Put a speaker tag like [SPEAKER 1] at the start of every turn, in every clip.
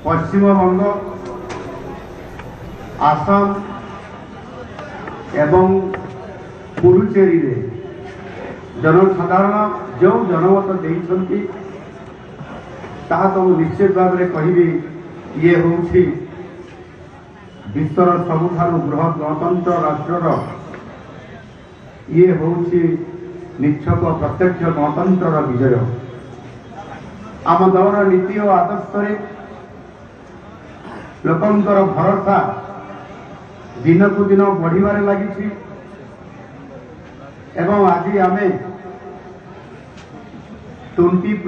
[SPEAKER 1] पश्चिम बंग आसाम एवं पुडुचेरी रे जनसाधारण जो जनमत देइछंती ताहा तो निश्चित भाव में कहबी ये हूँ विश्वर सबुठारु बृहत गणतंत्र राष्ट्र ये हूँ निच्छक प्रत्यक्ष गणतंत्र विजय। आम दलर नीति और आदर्श लोकंकर भरोसा दिन को दिन बढ़िबार लगी एवं आज आम 20+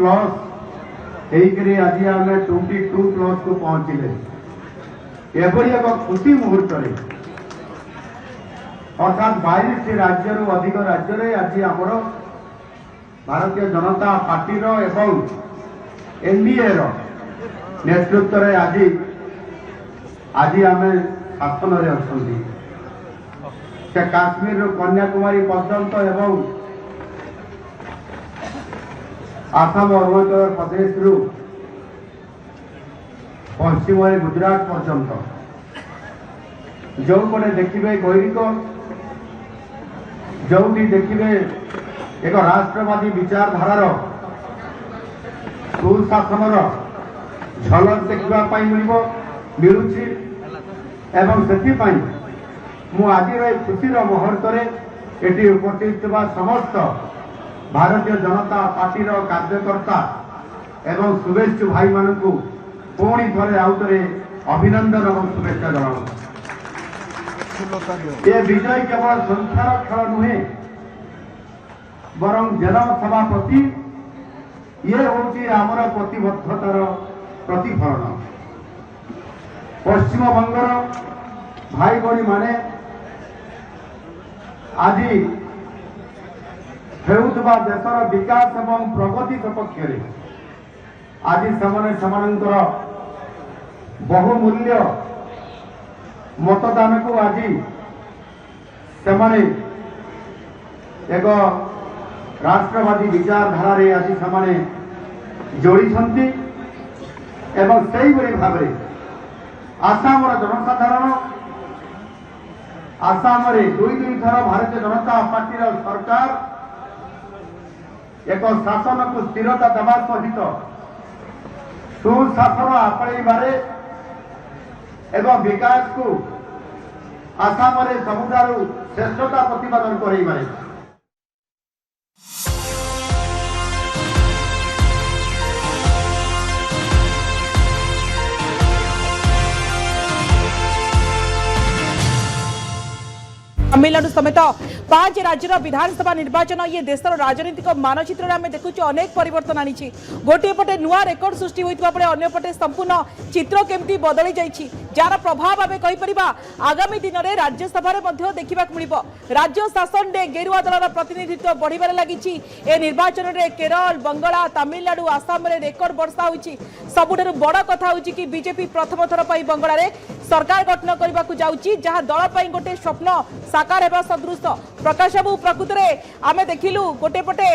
[SPEAKER 1] आज आम 22+ को पहुंचले एभली एक खुशी मुहूर्त अर्थात 22 राज्य अधिक राज्य आज आमर भारतीय जनता पार्टी एवं एनडीए नेतृत्व में आज आम शासन में अच्छा काश्मीर कन्याकुमारी पर्यंत एवं आसाम अरुणाचल प्रदेश पश्चिम गुजरात पर्यंत जो पटे देखिए गैरिक जो देखिए एक राष्ट्रवादी विचारधारार सुशासन झलक देखा मिलूची एवं से मु आज खुशी मुहूर्त ये उपस्थित समस्त भारतीय जनता पार्टी कार्यकर्ता एवं शुभेच्छु भाई मानक पुणी थे आउ थे अभिनंदन और शुभेच्छा जनाऊँ। ये विजय केवल संख्यार खेल नुहे बरं जनसभा प्रति ये हूँ आमर प्रतिबद्धतार प्रतिफलन। पश्चिम बंगर भाई बड़ी माने आज हेउथबा देशर विकास एवं प्रगति सपक्ष आज से बहुमूल्य मतदान को आज से एक राष्ट्रवादी विचारधारा आज से जोड़ी एवं से भाव आसाम जनसाधारण आसाम दुई थर भारतीय जनता पार्टी सरकार एक शासन को स्थिरता देवा सहित सुशासन आपणाइबारे एवं विकास को आसाम सबुठारु श्रेष्ठता प्रतिपादन कराइबारे
[SPEAKER 2] तमिलनाडु समेत 5 राज्यर विधानसभा निर्वाचन ये देशर राजनीतिक मानचित्र आम देखु अनेक परिवर्तन आनी गोटे पटे नुआ रेकर्ड सृष्टि होता बेले अंपटे संपूर्ण चित्र केमती बदली जाइए जार प्रभाव आम कहीपर आगामी दिन में राज्यसभा देखा मिल राज्य शासन में गेरुआ दलर प्रतिनिधित्व बढ़िबार लगी निर्वाचन में केरल बंगाला तमिलनाडु आसाम में रेकर्ड वर्षा होती सबुठ बड़ कथा हूँ कि बीजेपी प्रथम थर पर बंगाल सरकार गठन करने को जाऊँगी जहाँ दल गोटे स्वप्न साकार होगा सदृश प्रकाश बाबू प्रकृत में आम देखिलु गोटे पटे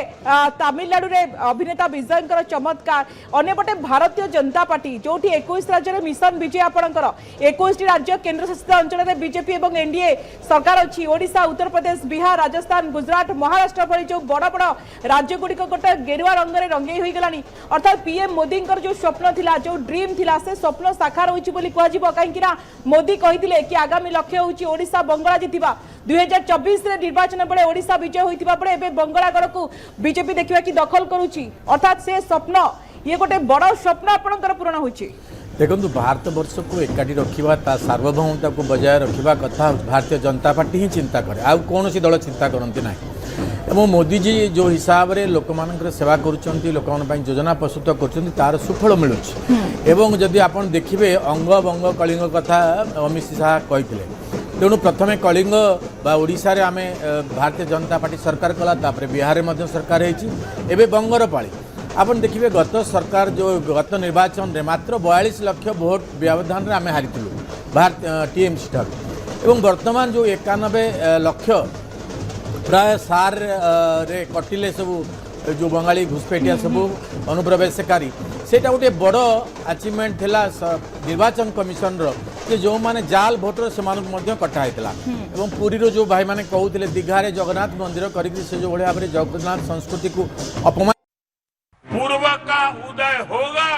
[SPEAKER 2] तमिलनाडु रे अभिनेता विजयंकर चमत्कार अन्यपटे भारतीय जनता पार्टी जो 21 राज्य में मिशन विजय आपणकर 21 राज्य केंद्र शासित अंचल में बीजेपी और एनडीए सरकार अच्छी ओडिशा उत्तर प्रदेश बिहार राजस्थान गुजरात महाराष्ट्र भली जो बड़ बड़ राज्य गुड़िक गोटे गेरुआ रंग में रंगे हो गलानी अर्थात पीएम मोदी जो स्वप्न थिला जो ड्रीम थिला से स्वप्न साकार होइछि बोली कहजिबो कहीं मोदी कहिथिले कि आगामी लक्ष्य होइछि ओडिशा बंगाला जितिबा 2024 रे निर्वाचन बेले ओडिशा विजय होइतिबा बेले एबे बंगालागढ़ को बीजेपी देखिबा कि दखल करूछि अर्थात से स्वप्न ये गोटे बड़ स्वप्न आपणकर पूर्ण होइछि।
[SPEAKER 3] देखो भारत वर्ष को एकाठी रखा सार्वभौमता को बजाय रखा कथा भारतीय जनता पार्टी ही चिंता करे आ कौन दल चिंता करती ना एवं मोदी जी जो हिसाब से लोक मान सेवा कर लोक योजना प्रस्तुत कर सुफल मिलूँ एवं जदि आप देखिए अंग बंग कलिंग कथा अमित शाह कहते तेणु प्रथमे कलिंग ओडिशा रे आमे भारतीय जनता पार्टी सरकार कला बिहार में सरकार होती बंगर पाली आपन देखिए गत सरकार जो गत निर्वाचन में मात्र 42 लाख भोट व्यवधान आम हारीलु भारत टीएमसी ठार एवं वर्तमान जो 91 लाख प्राय सार रे कटिले सब जो बंगाली घुसपेटिया सब अनुप्रवेशकारी सेटा गोटे बड़ अचिवमेंट थिला निर्वाचन कमिशन रो कि जो माने जाल भोटर से कटा होता एवं पुरी रो जो भाई माने कहते दीघारे जगन्नाथ मंदिर करके से जो भाई भाव जगन्नाथ संस्कृति को अपमान
[SPEAKER 4] पूर्व का उदय होगा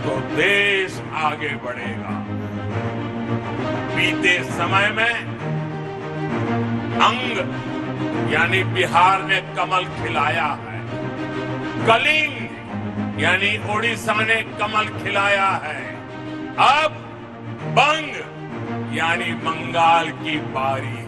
[SPEAKER 4] तो देश आगे बढ़ेगा। बीते समय में अंग यानी बिहार ने कमल खिलाया है, कलिंग यानी ओडिशा ने कमल खिलाया है, अब बंग यानी बंगाल की बारी